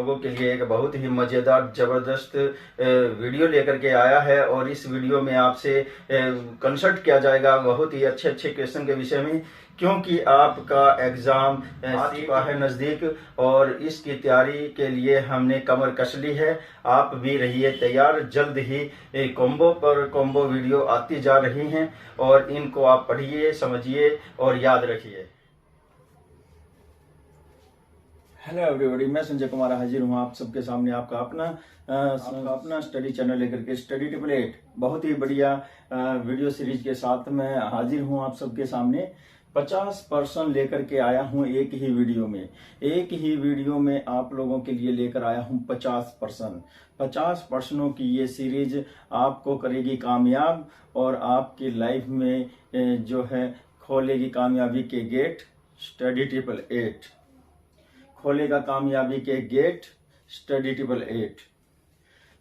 लोगों के लिए एक बहुत ही मज़ेदार ज़बरदस्त वीडियो लेकर के आया है। और इस वीडियो में आपसे कंसल्ट किया जाएगा बहुत ही अच्छे अच्छे क्वेश्चन के विषय में, क्योंकि आपका एग्ज़ाम आ चुका है नज़दीक और इसकी तैयारी के लिए हमने कमर कस ली है। आप भी रहिए तैयार, जल्द ही कॉम्बो पर कॉम्बो वीडियो आती जा रही हैं और इनको आप पढ़िए, समझिए और याद रखिए। हेलो एवरीबॉडी, मैं संजय कुमार हाजिर हूँ आप सबके सामने आपका अपना स्टडी चैनल लेकर के स्टडी 888 बहुत ही बढ़िया वीडियो सीरीज के साथ मैं हाजिर हूँ आप सबके सामने। 50% लेकर के आया हूँ एक ही वीडियो में आप लोगों के लिए लेकर आया हूँ 50% की ये सीरीज आपको करेगी कामयाब और आपकी लाइफ में जो है खोलेगी कामयाबी के गेट। स्टडी 888 खोलेगा कामयाबी के गेट, स्टडी 888।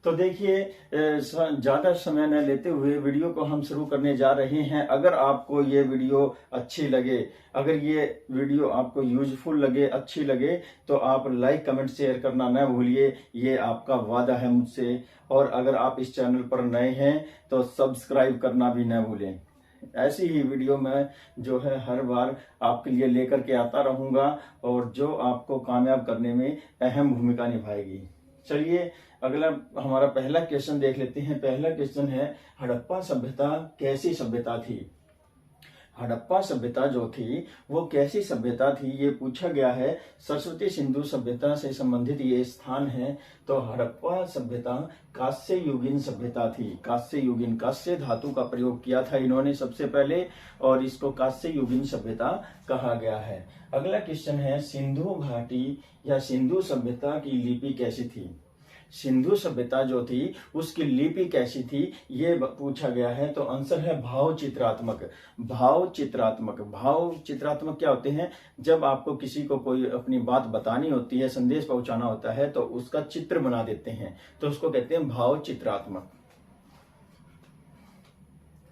तो देखिए, ज़्यादा समय न लेते हुए वीडियो को हम शुरू करने जा रहे हैं। अगर आपको ये वीडियो अच्छी लगे, अगर ये वीडियो आपको यूजफुल लगे, अच्छी लगे, तो आप लाइक कमेंट शेयर करना न भूलिए, ये आपका वादा है मुझसे। और अगर आप इस चैनल पर नए हैं तो सब्सक्राइब करना भी न भूलें। ऐसी ही वीडियो मैं जो है हर बार आपके लिए लेकर के आता रहूंगा और जो आपको कामयाब करने में अहम भूमिका निभाएगी। चलिए अगला हमारा पहला क्वेश्चन देख लेते हैं। पहला क्वेश्चन है, हड़प्पा सभ्यता कैसी सभ्यता थी? हड़प्पा सभ्यता जो थी वो कैसी सभ्यता थी, ये पूछा गया है। सरस्वती सिंधु सभ्यता से संबंधित ये स्थान है। तो हड़प्पा सभ्यता कांस्य युगीन सभ्यता थी। कांस्य युगीन, कांस्य धातु का प्रयोग किया था इन्होंने सबसे पहले और इसको कांस्य युगीन सभ्यता कहा गया है। अगला क्वेश्चन है, सिंधु घाटी या सिंधु सभ्यता की लिपि कैसी थी? सिंधु सभ्यता जो थी उसकी लिपि कैसी थी, ये पूछा गया है। तो आंसर है भाव चित्रात्मक। भाव चित्रात्मक क्या होते हैं? जब आपको किसी को कोई अपनी बात बतानी होती है, संदेश पहुंचाना होता है, तो उसका चित्र बना देते हैं, तो उसको कहते हैं भाव चित्रात्मक।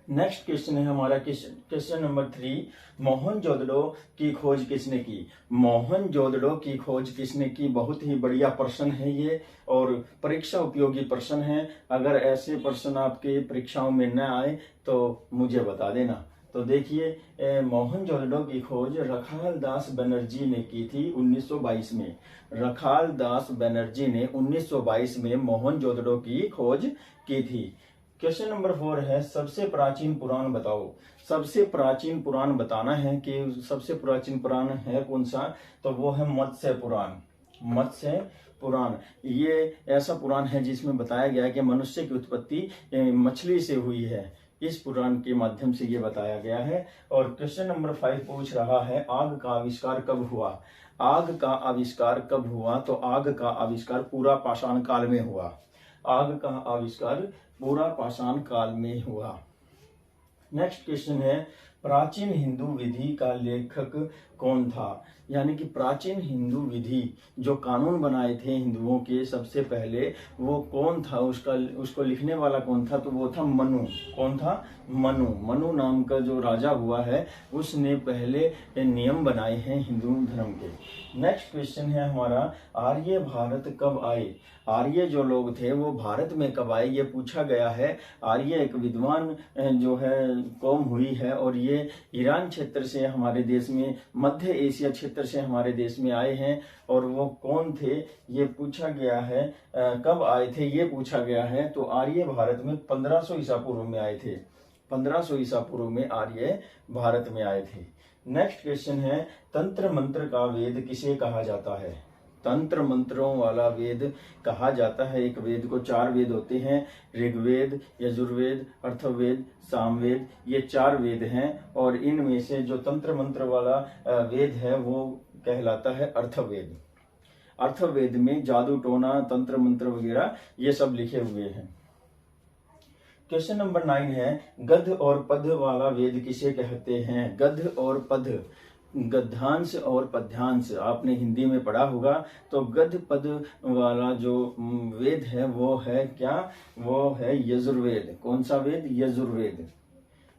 नेक्स्ट क्वेश्चन है हमारा क्वेश्चन नंबर 3, मोहनजोदड़ो की खोज किसने की? मोहनजोदड़ो की खोज किसने की? बहुत ही बढ़िया प्रश्न है ये और परीक्षा उपयोगी प्रश्न है। अगर ऐसे प्रश्न आपके परीक्षाओं में न आए तो मुझे बता देना। तो देखिए, मोहनजोदड़ो की खोज रखाल दास बनर्जी ने की थी 1922 में। रखाल दास बनर्जी ने 1922 में मोहनजोदड़ो की खोज की थी। क्वेश्चन नंबर 4 है, सबसे प्राचीन पुराण बताओ। सबसे प्राचीन पुराण बताना है कि सबसे प्राचीन पुराण है कौन सा? तो वो है मत्स्य पुराण। मत्स्य पुराण ये ऐसा पुराण है जिसमें बताया गया है कि मनुष्य की उत्पत्ति मछली से हुई है। इस पुराण के माध्यम से ये बताया गया है। और क्वेश्चन नंबर 5 पूछ रहा है, आग का आविष्कार कब हुआ? आग का आविष्कार कब हुआ? तो आग का आविष्कार पूरा पाषाण काल में हुआ। आग का आविष्कार पूरा पाषाण काल में हुआ। नेक्स्ट क्वेश्चन है, प्राचीन हिंदू विधि का लेखक कौन था? यानी कि प्राचीन हिंदू विधि जो कानून बनाए थे हिंदुओं के सबसे पहले, वो कौन था? उसको लिखने वाला कौन था? तो वो था मनु। कौन था? मनु। मनु नाम का जो राजा हुआ है उसने पहले नियम बनाए हैं हिंदू धर्म के। नेक्स्ट क्वेश्चन है हमारा, आर्य भारत कब आए? आर्य जो लोग थे वो भारत में कब आए, ये पूछा गया है। आर्य एक विद्वान जो है कौम हुई है और ये ईरान क्षेत्र से हमारे देश में, मध्य एशिया क्षेत्र से हमारे देश में आए हैं। और वो कौन थे ये पूछा गया है। कब आए थे ये पूछा गया है। तो आर्य भारत में 1500 ईसा पूर्व में आए थे। 1500 ईसा पूर्व में आर्य भारत में आए थे। नेक्स्ट क्वेश्चन है, तंत्र मंत्र का वेद किसे कहा जाता है? तंत्र मंत्रों वाला वेद कहा जाता है। एक वेद को 4 वेद होते हैं, ऋग्वेद, यजुर्वेद, अर्थवेद, सामवेद, ये 4 वेद हैं। और इनमें से जो तंत्र मंत्र वाला वेद है वो कहलाता है अर्थवेद। अर्थवेद में जादू टोना, तंत्र मंत्र वगैरह ये सब लिखे हुए हैं। क्वेश्चन नंबर 9 है, गद्य और पद्य वाला वेद किसे कहते हैं? गद्य और पद्य, गद्यांश और पद्यांश आपने हिंदी में पढ़ा होगा। तो गद्य पद वाला जो वेद है वो है क्या? वो है यजुर्वेद। कौन सा वेद? यजुर्वेद।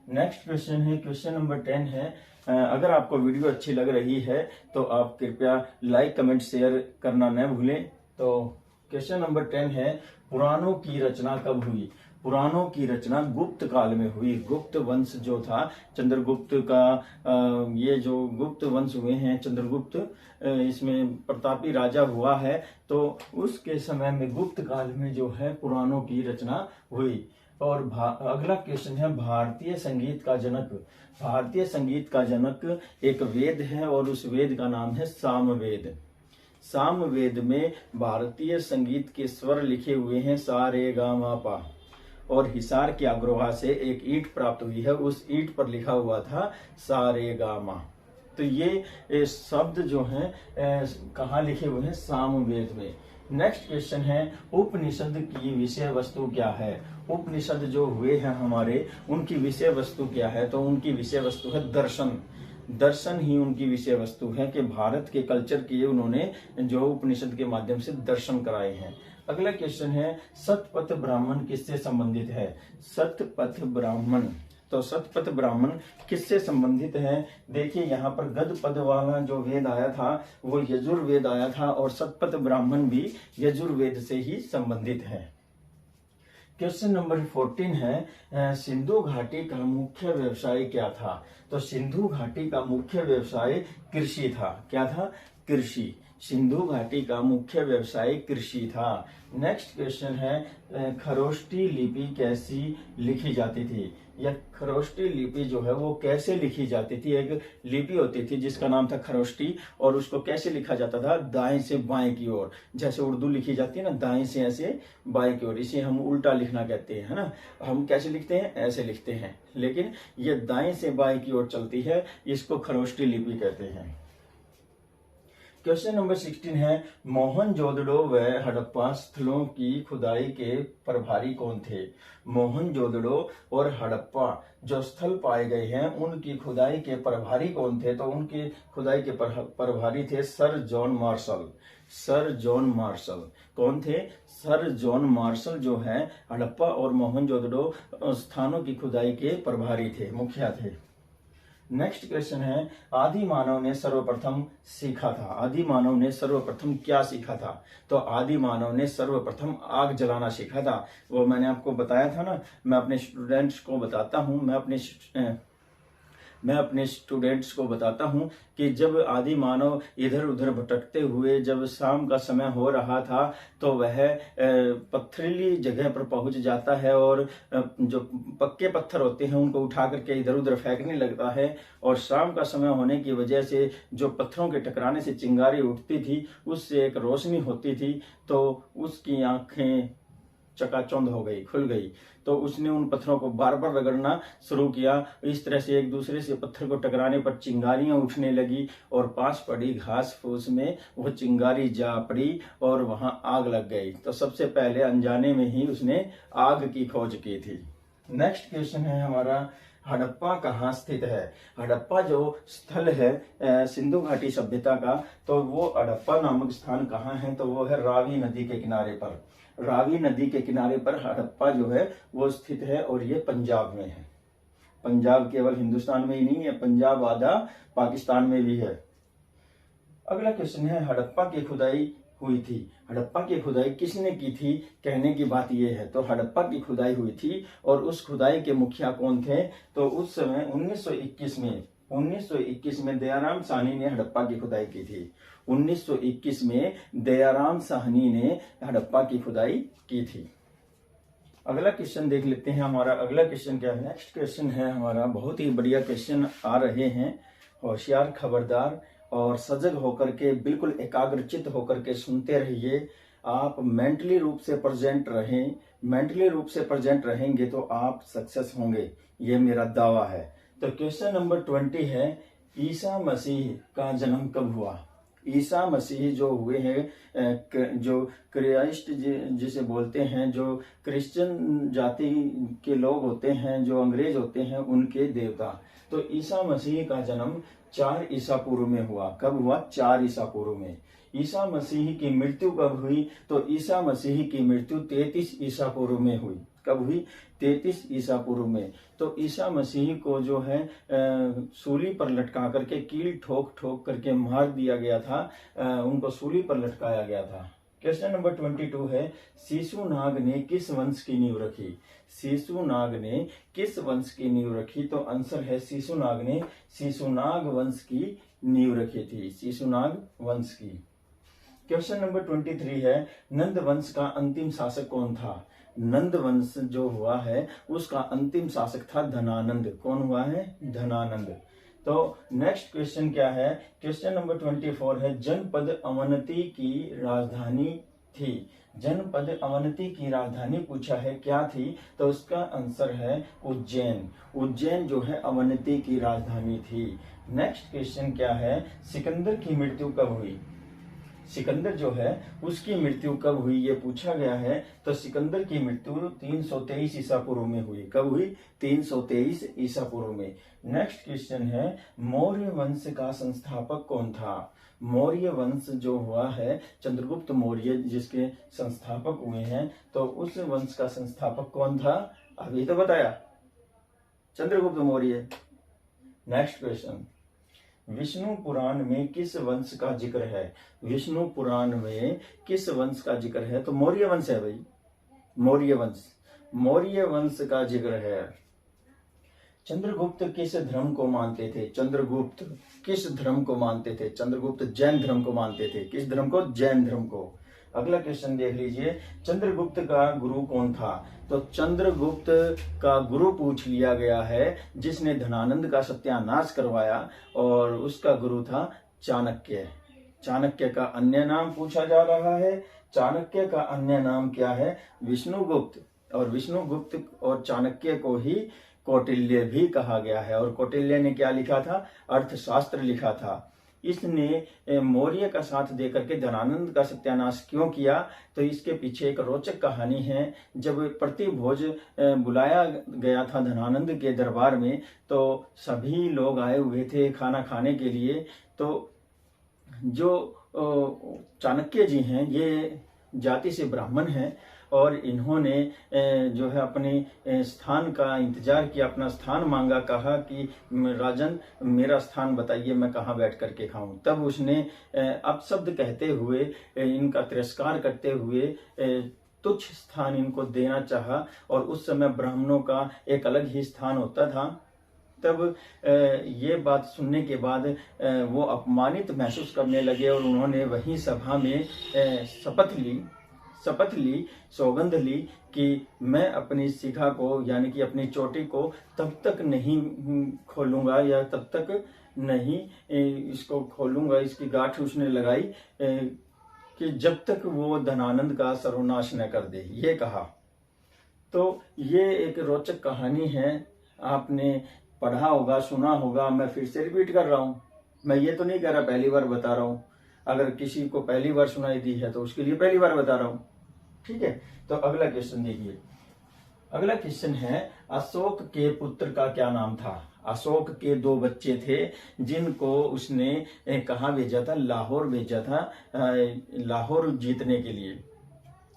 नेक्स्ट क्वेश्चन है, क्वेश्चन नंबर 10 है, अगर आपको वीडियो अच्छी लग रही है तो आप कृपया लाइक कमेंट शेयर करना न भूलें। तो क्वेश्चन नंबर 10 है, पुराणों की रचना कब हुई? पुराणों की रचना गुप्त काल में हुई। गुप्त वंश जो था, चंद्रगुप्त का ये जो गुप्त वंश हुए हैं, चंद्रगुप्त इसमें प्रतापी राजा हुआ है, तो उसके समय में गुप्त काल में जो है पुराणों की रचना हुई। और अगला क्वेश्चन है, भारतीय संगीत का जनक। भारतीय संगीत का जनक एक वेद है और उस वेद का नाम है सामवेद। सामवेद में भारतीय संगीत के स्वर लिखे हुए हैं सा रे गा मा पा, और हिसार की अग्रवाह से एक ईंट प्राप्त हुई है, उस ईंट पर लिखा हुआ था सा रे गा मा। तो ये शब्द जो हैं कहाँ लिखे हुए हैं? सामवेद में। नेक्स्ट क्वेश्चन है, उपनिषद की विषय वस्तु क्या है? उपनिषद जो हुए हैं हमारे, उनकी विषय वस्तु क्या है? तो उनकी विषय वस्तु है दर्शन। दर्शन ही उनकी विषय वस्तु है कि भारत के कल्चर की उन्होंने जो उपनिषद के माध्यम से दर्शन कराए हैं। अगला क्वेश्चन है, सतपथ ब्राह्मण किससे संबंधित है? सतपथ ब्राह्मण, तो सतपथ ब्राह्मण किससे संबंधित है? देखिए यहाँ पर गद पद वाला जो वेद आया था वो यजुर्वेद आया था, और सतपथ ब्राह्मण भी यजुर्वेद से ही संबंधित है। क्वेश्चन नंबर 14 है, सिंधु घाटी का मुख्य व्यवसाय क्या था? तो सिंधु घाटी का मुख्य व्यवसाय कृषि था। क्या था? कृषि। सिंधु घाटी का मुख्य व्यवसाय कृषि था। नेक्स्ट क्वेश्चन है, खरोष्टी लिपि कैसी लिखी जाती थी? यह खरोष्टी लिपि जो है वो कैसे लिखी जाती थी? एक लिपि होती थी जिसका नाम था खरोष्टी, और उसको कैसे लिखा जाता था? दाएं से बाएं की ओर। जैसे उर्दू लिखी जाती है ना, दाएं से ऐसे बाएं की ओर, इसे हम उल्टा लिखना कहते हैं, है ना। हम कैसे लिखते हैं? ऐसे लिखते हैं, लेकिन ये दाएं से बाएं की ओर चलती है, इसको खरोष्टी लिपि कहते हैं। क्वेश्चन नंबर 16 है, मोहनजोदड़ो व हड़प्पा स्थलों की खुदाई के प्रभारी कौन थे? मोहनजोदड़ो और हड़प्पा जो स्थल पाए गए हैं उनकी खुदाई के प्रभारी कौन थे? तो उनकी खुदाई के प्रभारी थे sir John Marshall. Sir John Marshall कौन थे? सर जॉन मार्शल जो है हड़प्पा और मोहनजोदड़ो स्थानों की खुदाई के प्रभारी थे, मुखिया थे। नेक्स्ट क्वेश्चन है, आदि मानव ने सर्वप्रथम सीखा था। आदि मानव ने सर्वप्रथम क्या सीखा था? तो आदि मानव ने सर्वप्रथम आग जलाना सीखा था। वो मैंने आपको बताया था ना, मैं अपने स्टूडेंट्स को बताता हूँ, मैं अपने स्टूडेंट्स को बताता हूँ कि जब आदि मानव इधर उधर भटकते हुए जब शाम का समय हो रहा था तो वह पथरीली जगह पर पहुंच जाता है, और जो पक्के पत्थर होते हैं उनको उठा करके इधर उधर फेंकने लगता है, और शाम का समय होने की वजह से जो पत्थरों के टकराने से चिंगारी उठती थी उससे एक रोशनी होती थी, तो उसकी आंखें चकाचौंध हो गई, खुल गई। तो उसने उन पत्थरों को बार बार रगड़ना शुरू किया। इस तरह से एक दूसरे से पत्थर को टकराने पर चिंगारियां उठने लगी, और पास पड़ी घास फूस में वो चिंगारी जा पड़ी और वहां आग लग गई। तो सबसे पहले अनजाने में ही उसने आग की खोज की थी। नेक्स्ट क्वेश्चन है हमारा, हड़प्पा कहाँ स्थित है? हड़प्पा जो स्थल है सिंधु घाटी सभ्यता का, तो वो हड़प्पा नामक स्थान कहाँ है? तो वो है रावी नदी के किनारे पर। रावी नदी के किनारे पर हड़प्पा जो है वो स्थित है, और ये पंजाब में है। पंजाब केवल हिंदुस्तान में ही नहीं है, पंजाब आधा पाकिस्तान में भी है। अगला क्वेश्चन है, हड़प्पा की खुदाई हुई थी। हड़प्पा की खुदाई किसने की थी? कहने की बात यह है, तो हड़प्पा की खुदाई हुई थी, और उस खुदाई के मुखिया कौन थे? तो उस समय 1921 में दयाराम साहनी ने हड़प्पा की खुदाई की थी। 1921 में दयाराम साहनी ने हड़प्पा की खुदाई की थी। अगला क्वेश्चन देख लेते हैं। हमारा अगला क्वेश्चन क्या है? नेक्स्ट क्वेश्चन है हमारा, बहुत ही बढ़िया क्वेश्चन आ रहे हैं। होशियार, खबरदार और सजग होकर के, बिल्कुल एकाग्रचित होकर के सुनते रहिए। आप मेंटली रूप से प्रेजेंट रहें। मेंटली रूप से प्रेजेंट रहेंगे तो आप सक्सेस होंगे, ये मेरा दावा है। तो क्वेश्चन नंबर 20 है, ईसा मसीह का जन्म कब हुआ? ईसा मसीह जो हुए हैं, जो क्राइस्ट जिसे बोलते हैं, जो क्रिश्चियन जाति के लोग होते हैं, जो अंग्रेज होते हैं, उनके देवता, तो ईसा मसीह का जन्म 4 ईसा पूर्व में हुआ। कब हुआ? 4 ईसा पूर्व में। ईसा मसीह की मृत्यु कब हुई? तो ईसा मसीह की मृत्यु 33 ईसा पूर्व में हुई। कब हुई? 33 ईसा पूर्व में। तो ईसा मसीह को जो है सूली पर लटका करके, कील ठोक ठोक करके मार दिया गया था। उनको सूली पर लटकाया गया था। क्वेश्चन नंबर 22 है, शिशुनाग ने किस वंश की नींव रखी? शिशुनाग ने किस वंश की नींव रखी? तो आंसर है शिशुनाग ने शिशुनाग वंश की नींव रखी थी, शिशुनाग वंश की। क्वेश्चन नंबर 23 है, नंद वंश का अंतिम शासक कौन था? नंद वंश जो हुआ है उसका अंतिम शासक था धनानंद। कौन हुआ है? धनानंद। तो नेक्स्ट क्वेश्चन क्या है? क्वेश्चन नंबर 24 है, जनपद अवंती की राजधानी थी। जनपद अवंती की राजधानी पूछा है, क्या थी? तो उसका आंसर है उज्जैन। उज्जैन जो है अवंती की राजधानी थी। नेक्स्ट क्वेश्चन क्या है? सिकंदर की मृत्यु कब हुई? सिकंदर जो है उसकी मृत्यु कब हुई ये पूछा गया है। तो सिकंदर की मृत्यु 323 ईसा पूर्व में हुई। कब हुई? 323 ईसा पूर्व में। नेक्स्ट क्वेश्चन है, मौर्य वंश का संस्थापक कौन था? मौर्य वंश जो हुआ है, चंद्रगुप्त मौर्य जिसके संस्थापक हुए हैं, तो उस वंश का संस्थापक कौन था? अभी तो बताया, चंद्रगुप्त मौर्य। नेक्स्ट क्वेश्चन, विष्णु पुराण में किस वंश का जिक्र है? विष्णु पुराण में किस वंश का जिक्र है? तो मौर्य वंश है भाई, मौर्य वंश। मौर्य वंश का जिक्र है। चंद्रगुप्त किस धर्म को मानते थे? चंद्रगुप्त किस धर्म को मानते थे? चंद्रगुप्त जैन धर्म को मानते थे। किस धर्म को? जैन धर्म को। अगला क्वेश्चन देख लीजिए, चंद्रगुप्त का गुरु कौन था? तो चंद्रगुप्त का गुरु पूछ लिया गया है जिसने धनानंद का सत्यानाश करवाया, और उसका गुरु था चाणक्य। चाणक्य का अन्य नाम पूछा जा रहा है। चाणक्य का अन्य नाम क्या है? विष्णुगुप्त। और विष्णुगुप्त और चाणक्य को ही कौटिल्य भी कहा गया है। और कौटिल्य ने क्या लिखा था? अर्थशास्त्र लिखा था। इसने मौर्य का साथ देकर के धनानंद का सत्यानाश क्यों किया? तो इसके पीछे एक रोचक कहानी है। जब प्रतिभोज बुलाया गया था धनानंद के दरबार में, तो सभी लोग आए हुए थे खाना खाने के लिए। तो जो चाणक्य जी हैं, ये जाति से ब्राह्मण हैं, और इन्होंने जो है अपने स्थान का इंतजार किया, अपना स्थान मांगा, कहा कि राजन मेरा स्थान बताइए, मैं कहाँ बैठ करके खाऊं। तब उसने अपशब्द कहते हुए, इनका तिरस्कार करते हुए तुच्छ स्थान इनको देना चाहा। और उस समय ब्राह्मणों का एक अलग ही स्थान होता था। तब ये बात सुनने के बाद वो अपमानित महसूस करने लगे, और उन्होंने वहीं सभा में शपथ ली, सौगंध ली कि मैं अपनी शिखा को, यानी कि अपनी चोटी को तब तक नहीं खोलूंगा, या तब तक नहीं इसको खोलूंगा, इसकी गांठ उसने लगाई कि जब तक वो धनानंद का सर्वनाश न कर दे, ये कहा। तो ये एक रोचक कहानी है, आपने पढ़ा होगा, सुना होगा। मैं फिर से रिपीट कर रहा हूँ। मैं ये तो नहीं कह रहा पहली बार बता रहा हूँ। अगर किसी को पहली बार सुनाई दी है तो उसके लिए पहली बार बता रहा हूँ, ठीक है। तो अगला क्वेश्चन देखिए। अगला क्वेश्चन है, अशोक के पुत्र का क्या नाम था? अशोक के 2 बच्चे थे जिनको उसने कहाँ भेजा था? लाहौर भेजा था, लाहौर जीतने के लिए,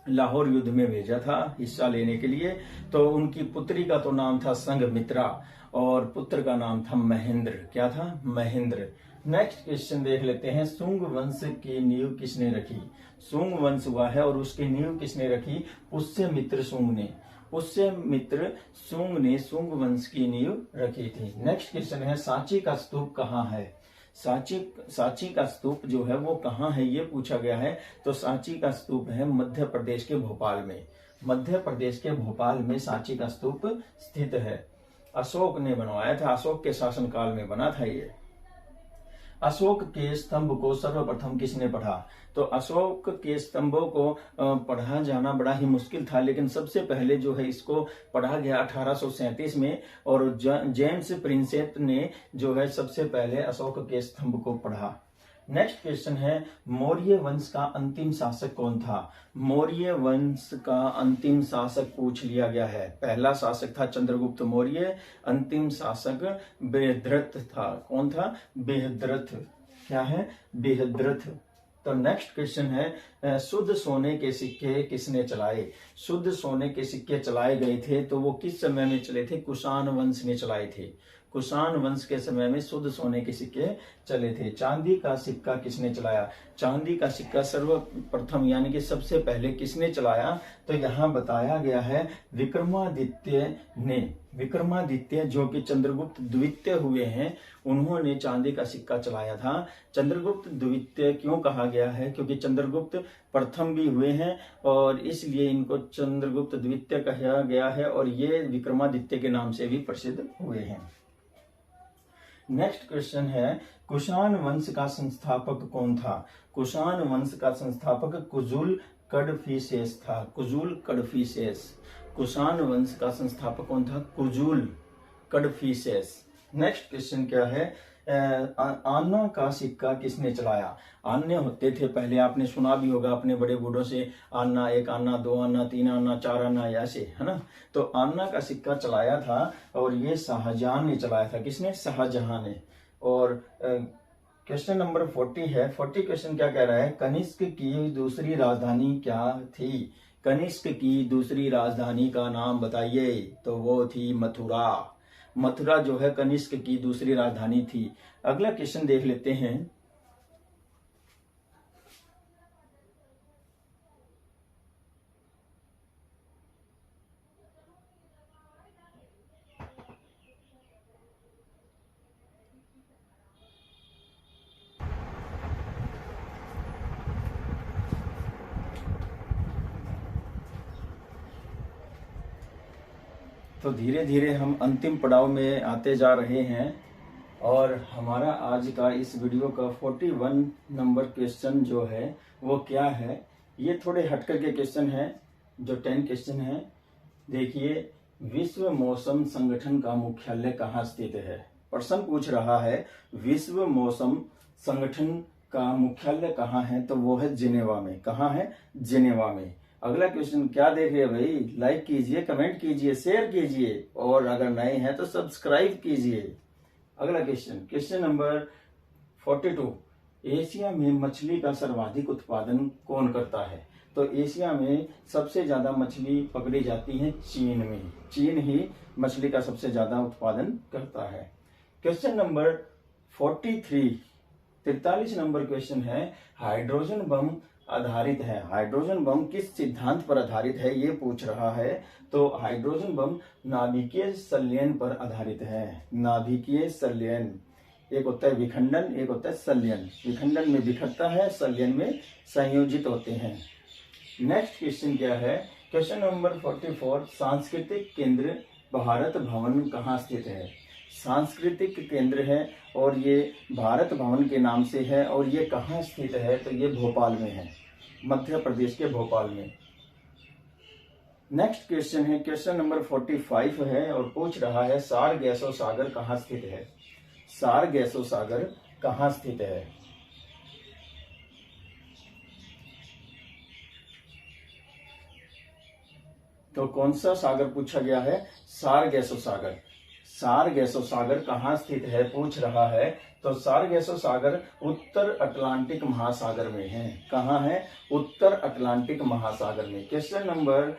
लाहौर युद्ध में भेजा था हिस्सा लेने के लिए। तो उनकी पुत्री का तो नाम था संघमित्रा, और पुत्र का नाम था महेंद्र। क्या था? महेंद्र। नेक्स्ट क्वेश्चन देख लेते हैं, शुंग वंश की नींव किसने रखी? शुंग वंश हुआ है और उसकी नींव किसने रखी? पुष्यमित्र शुंग ने। पुष्यमित्र शुंग ने शुंग वंश की नींव रखी थी। नेक्स्ट क्वेश्चन है, सांची का स्तूप कहाँ है? सांची का स्तूप जो है वो कहाँ है ये पूछा गया है। तो सांची का स्तूप है मध्य प्रदेश के भोपाल में। मध्य प्रदेश के भोपाल में सांची का स्तूप स्थित है। अशोक ने बनवाया था, अशोक के शासनकाल में बना था ये। अशोक के स्तंभ को सर्वप्रथम किसने पढ़ा? तो अशोक के स्तंभों को पढ़ा जाना बड़ा ही मुश्किल था, लेकिन सबसे पहले जो है इसको पढ़ा गया 1837 में, और जेम्स प्रिंसेप ने जो है सबसे पहले अशोक के स्तंभ को पढ़ा। नेक्स्ट क्वेश्चन है, मौर्य वंश का अंतिम शासक कौन था? मौर्य वंश का अंतिम शासक पूछ लिया गया है। पहला शासक था चंद्रगुप्त मौर्य, अंतिम शासक बृहद्रथ था। कौन था? बृहद्रथ। क्या है? बृहद्रथ। तो नेक्स्ट क्वेश्चन है, शुद्ध सोने के सिक्के किसने चलाए? शुद्ध सोने के सिक्के चलाए गए थे तो वो किस समय में चले थे? कुषाण वंश ने चलाए थे। कुषाण वंश के समय में शुद्ध सोने के सिक्के चले थे। चांदी का सिक्का किसने चलाया? चांदी का सिक्का सर्वप्रथम यानी कि सबसे पहले किसने चलाया? तो यहाँ बताया गया है विक्रमादित्य ने। विक्रमादित्य जो कि चंद्रगुप्त द्वितीय हुए हैं, उन्होंने चांदी का सिक्का चलाया था। चंद्रगुप्त द्वितीय क्यों कहा गया है? क्योंकि चंद्रगुप्त प्रथम भी हुए हैं और इसलिए इनको चंद्रगुप्त द्वितीय कहा गया है और ये विक्रमादित्य के नाम से भी प्रसिद्ध हुए हैं। नेक्स्ट क्वेश्चन है, कुषाण वंश का संस्थापक कौन था? कुषाण वंश का संस्थापक कुजुल कडफिसेस था। कुजुल कडफिसेस। कुषाण वंश का संस्थापक कौन था? कुजुल कडफिसेस। नेक्स्ट क्वेश्चन क्या है, आना का सिक्का किसने चलाया? आने होते थे पहले, आपने सुना भी होगा अपने बड़े बूढ़ों से, आना, एक आना, दो आना, तीन आना, चार आना, ऐसे, है ना। तो आना का सिक्का चलाया था और ये शाहजहां ने चलाया था। किसने? शाहजहां ने। और क्वेश्चन नंबर 40 है। 40 क्वेश्चन क्या कह रहा है? कनिष्क की दूसरी राजधानी क्या थी? कनिष्क की दूसरी राजधानी का नाम बताइए। तो वो थी मथुरा। मथुरा जो है कनिष्क की दूसरी राजधानी थी। अगला क्वेश्चन देख लेते हैं। तो धीरे धीरे हम अंतिम पड़ाव में आते जा रहे हैं और हमारा आज का इस वीडियो का 41 नंबर क्वेश्चन जो है वो क्या है? ये थोड़े हटकर के क्वेश्चन है, जो 10 क्वेश्चन है। देखिए, विश्व मौसम संगठन का मुख्यालय कहाँ स्थित है? प्रश्न पूछ रहा है विश्व मौसम संगठन का मुख्यालय कहाँ है? तो वो है जिनेवा में। कहाँ है? जिनेवा में। अगला क्वेश्चन क्या देख रहे हैं भाई? लाइक कीजिए, कमेंट कीजिए, शेयर कीजिए और अगर नए हैं तो सब्सक्राइब कीजिए। अगला क्वेश्चन, क्वेश्चन नंबर 42, एशिया में मछली का सर्वाधिक उत्पादन कौन करता है? तो एशिया में सबसे ज्यादा मछली पकड़ी जाती है चीन में। चीन ही मछली का सबसे ज्यादा उत्पादन करता है। क्वेश्चन नंबर 43 नंबर क्वेश्चन है, हाइड्रोजन बम आधारित है। हाइड्रोजन बम किस सिद्धांत पर आधारित है? ये पूछ रहा है। तो हाइड्रोजन बम नाभिकीय संलयन पर आधारित है। नाभिकीय संलयन, एक होता है विखंडन, एक होता है संलयन। विखंडन में बिखरता है, संलयन में संयोजित होते हैं। नेक्स्ट क्वेश्चन क्या है? क्वेश्चन नंबर 44, सांस्कृतिक केंद्र भारत भवन कहाँ स्थित है? सांस्कृतिक केंद्र है और ये भारत भवन के नाम से है और ये कहाँ स्थित है? तो ये भोपाल में है, मध्य प्रदेश के भोपाल में। नेक्स्ट क्वेश्चन है, क्वेश्चन नंबर 45 है और पूछ रहा है सारगैसो सागर कहाँ स्थित है? सारगैसो सागर कहाँ स्थित है? तो कौन सा सागर पूछा गया है? सारगैसो सागर। सारगैसो सागर कहाँ स्थित है पूछ रहा है। तो सारगैसो सागर उत्तर अटलांटिक महासागर में है। कहाँ है? उत्तर अटलांटिक महासागर में। क्वेश्चन नंबर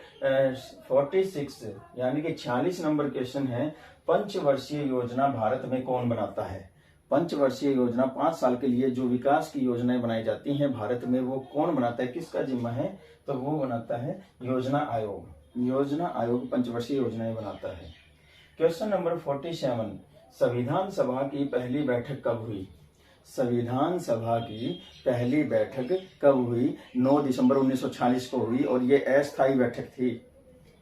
46 यानी कि 46 नंबर क्वेश्चन है, पंचवर्षीय योजना भारत में कौन बनाता है? पंचवर्षीय योजना 5 साल के लिए जो विकास की योजनाएं बनाई जाती हैं भारत में, वो कौन बनाता है? किसका जिम्मा है? तो वो बनाता है योजना आयोग। योजना आयोग पंचवर्षीय योजनाएं बनाता है। क्वेश्चन नंबर 47, संविधान सभा की पहली बैठक कब हुई? संविधान सभा की पहली बैठक कब हुई? 9 दिसंबर 1946 को हुई और ये अस्थायी बैठक थी।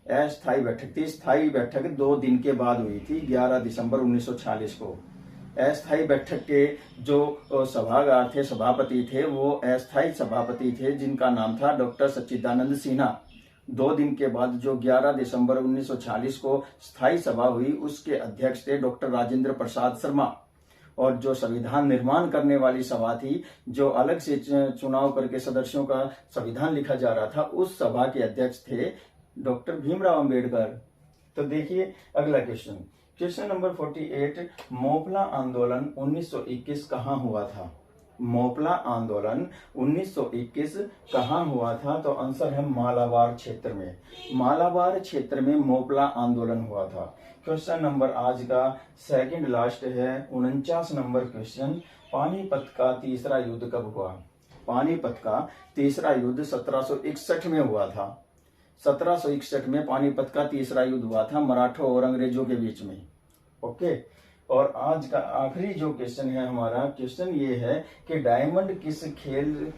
अस्थायी बैठक थी। स्थायी बैठक 2 दिन के बाद हुई थी, 11 दिसंबर 1946 को। अस्थायी बैठक के जो सभागार थे, सभापति थे, वो अस्थायी सभापति थे जिनका नाम था डॉक्टर सच्चिदानंद सिन्हा। 2 दिन के बाद जो 11 दिसंबर 1946 को स्थायी सभा हुई, उसके अध्यक्ष थे डॉक्टर राजेंद्र प्रसाद शर्मा। और जो संविधान निर्माण करने वाली सभा थी, जो अलग से चुनाव करके सदस्यों का संविधान लिखा जा रहा था, उस सभा के अध्यक्ष थे डॉक्टर भीमराव अंबेडकर। तो देखिए अगला क्वेश्चन, क्वेश्चन नंबर 48, मोपला आंदोलन 1921 कहाँ हुआ था? मोपला आंदोलन 1921 कहाँ हुआ था? तो आंसर है मालाबार क्षेत्र में। मालाबार क्षेत्र में मोपला आंदोलन हुआ था। क्वेश्चन नंबर आज का सेकंड लास्ट है 49 नंबर क्वेश्चन। पानीपत का तीसरा युद्ध कब हुआ? पानीपत का तीसरा युद्ध 1761 में हुआ था। 1761 में पानीपत का तीसरा युद्ध हुआ था मराठों और अंग्रेजों के बीच में। ओके, और आज का आखिरी जो क्वेश्चन है हमारा, क्वेश्चन ये है कि डायमंड किस खेल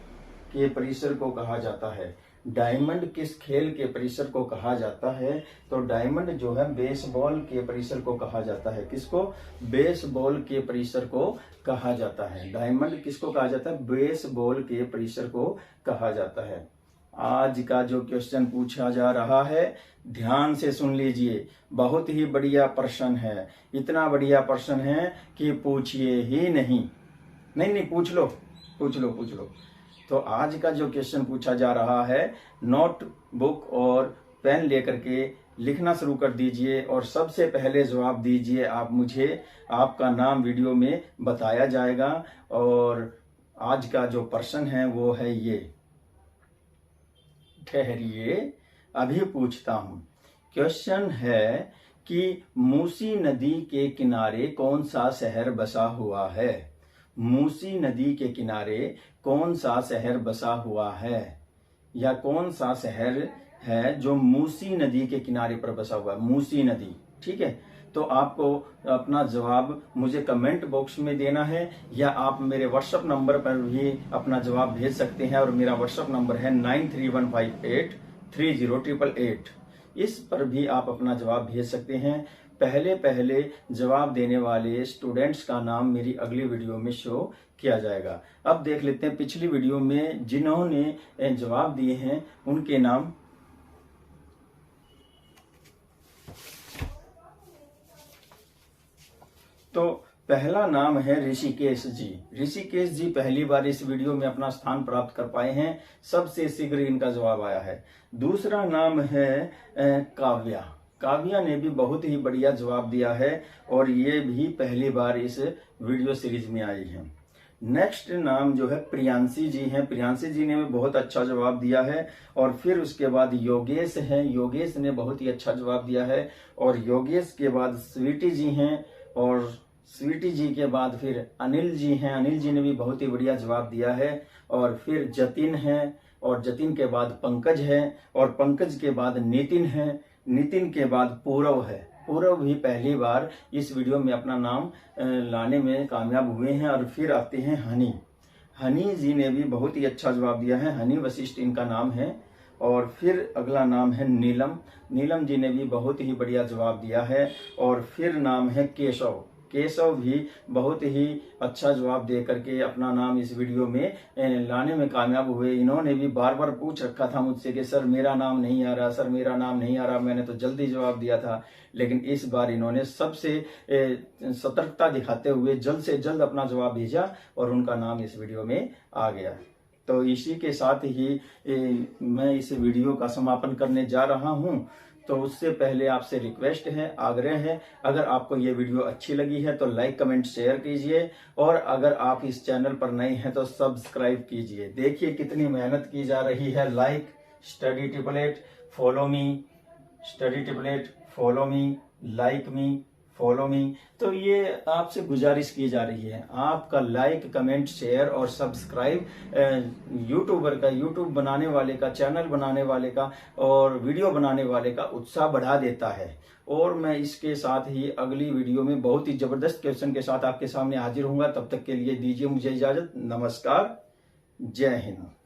के परिसर को कहा जाता है? डायमंड किस खेल के परिसर को कहा जाता है? तो डायमंड जो है बेसबॉल के परिसर को कहा जाता है। किसको? बेसबॉल के परिसर को कहा जाता है। डायमंड किसको कहा जाता है? बेसबॉल के परिसर को कहा जाता है। आज का जो क्वेश्चन पूछा जा रहा है ध्यान से सुन लीजिए, बहुत ही बढ़िया प्रश्न है। इतना बढ़िया प्रश्न है कि पूछिए ही नहीं। पूछ लो। तो आज का जो क्वेश्चन पूछा जा रहा है, नोटबुक और पेन लेकर के लिखना शुरू कर दीजिए और सबसे पहले जवाब दीजिए आप मुझे। आपका नाम वीडियो में बताया जाएगा। और आज का जो प्रश्न है वो है ये, ठहरिए अभी पूछता हूं। क्वेश्चन है कि मूसी नदी के किनारे कौन सा शहर बसा हुआ है? मूसी नदी के किनारे कौन सा शहर बसा हुआ है, या कौन सा शहर है जो मूसी नदी के किनारे पर बसा हुआ है? मूसी नदी, ठीक है। तो आपको अपना जवाब मुझे कमेंट बॉक्स में देना है, या आप मेरे व्हाट्सएप नंबर पर भी अपना जवाब भेज सकते हैं। और मेरा व्हाट्सएप नंबर है 9315830888। इस पर भी आप अपना जवाब भेज सकते हैं। पहले जवाब देने वाले स्टूडेंट्स का नाम मेरी अगली वीडियो में शो किया जाएगा। अब देख लेते हैं पिछली वीडियो में जिन्होंने जवाब दिए हैं उनके नाम। तो पहला नाम है ऋषिकेश जी। ऋषिकेश जी पहली बार इस वीडियो में अपना स्थान प्राप्त कर पाए हैं, सबसे शीघ्र इनका जवाब आया है। दूसरा नाम है काव्या। काव्या ने भी बहुत ही बढ़िया जवाब दिया है और ये भी पहली बार इस वीडियो सीरीज में आई है। नेक्स्ट नाम जो है प्रियांशी जी हैं। प्रियांशी जी ने भी बहुत अच्छा जवाब दिया है। और फिर उसके बाद योगेश हैं। योगेश ने बहुत ही अच्छा जवाब दिया है। और योगेश के बाद स्वीटी जी हैं। और स्वीटी जी के बाद फिर अनिल जी हैं। अनिल जी ने भी बहुत ही बढ़िया जवाब दिया है। और फिर जतिन है। और जतिन के बाद पंकज है। और पंकज के बाद नितिन है। नितिन के बाद पूरव है। पूरव भी पहली बार इस वीडियो में अपना नाम लाने में कामयाब हुए हैं। और फिर आते हैं हनी। हनी जी ने भी बहुत ही अच्छा जवाब दिया है। हनी वशिष्ठ इनका नाम है। और फिर अगला नाम है नीलम। नीलम जी ने भी बहुत ही बढ़िया जवाब दिया है। और फिर नाम है केशव। केशव भी बहुत ही अच्छा जवाब दे करके अपना नाम इस वीडियो में लाने में कामयाब हुए। इन्होंने भी बार बार पूछ रखा था मुझसे कि सर मेरा नाम नहीं आ रहा, सर मेरा नाम नहीं आ रहा। मैंने तो जल्दी जवाब दिया था, लेकिन इस बार इन्होंने सबसे सतर्कता दिखाते हुए जल्द से जल्द अपना जवाब भेजा और उनका नाम इस वीडियो में आ गया। तो इसी के साथ ही मैं इस वीडियो का समापन करने जा रहा हूं। तो उससे पहले आपसे रिक्वेस्ट है, आग्रह है, अगर आपको ये वीडियो अच्छी लगी है तो लाइक कमेंट शेयर कीजिए। और अगर आप इस चैनल पर नए हैं तो सब्सक्राइब कीजिए। देखिए कितनी मेहनत की जा रही है। Like study triplet follow me, study triplet follow me, like me, follow me. तो ये आपसे गुजारिश की जा रही है। आपका लाइक कमेंट शेयर और सब्सक्राइब यूट्यूबर का, यूट्यूब बनाने वाले का, चैनल बनाने वाले का और वीडियो बनाने वाले का उत्साह बढ़ा देता है। और मैं इसके साथ ही अगली वीडियो में बहुत ही जबरदस्त क्वेश्चन के साथ आपके सामने हाजिर होऊंगा। तब तक के लिए दीजिए मुझे इजाजत। नमस्कार, जय हिंद।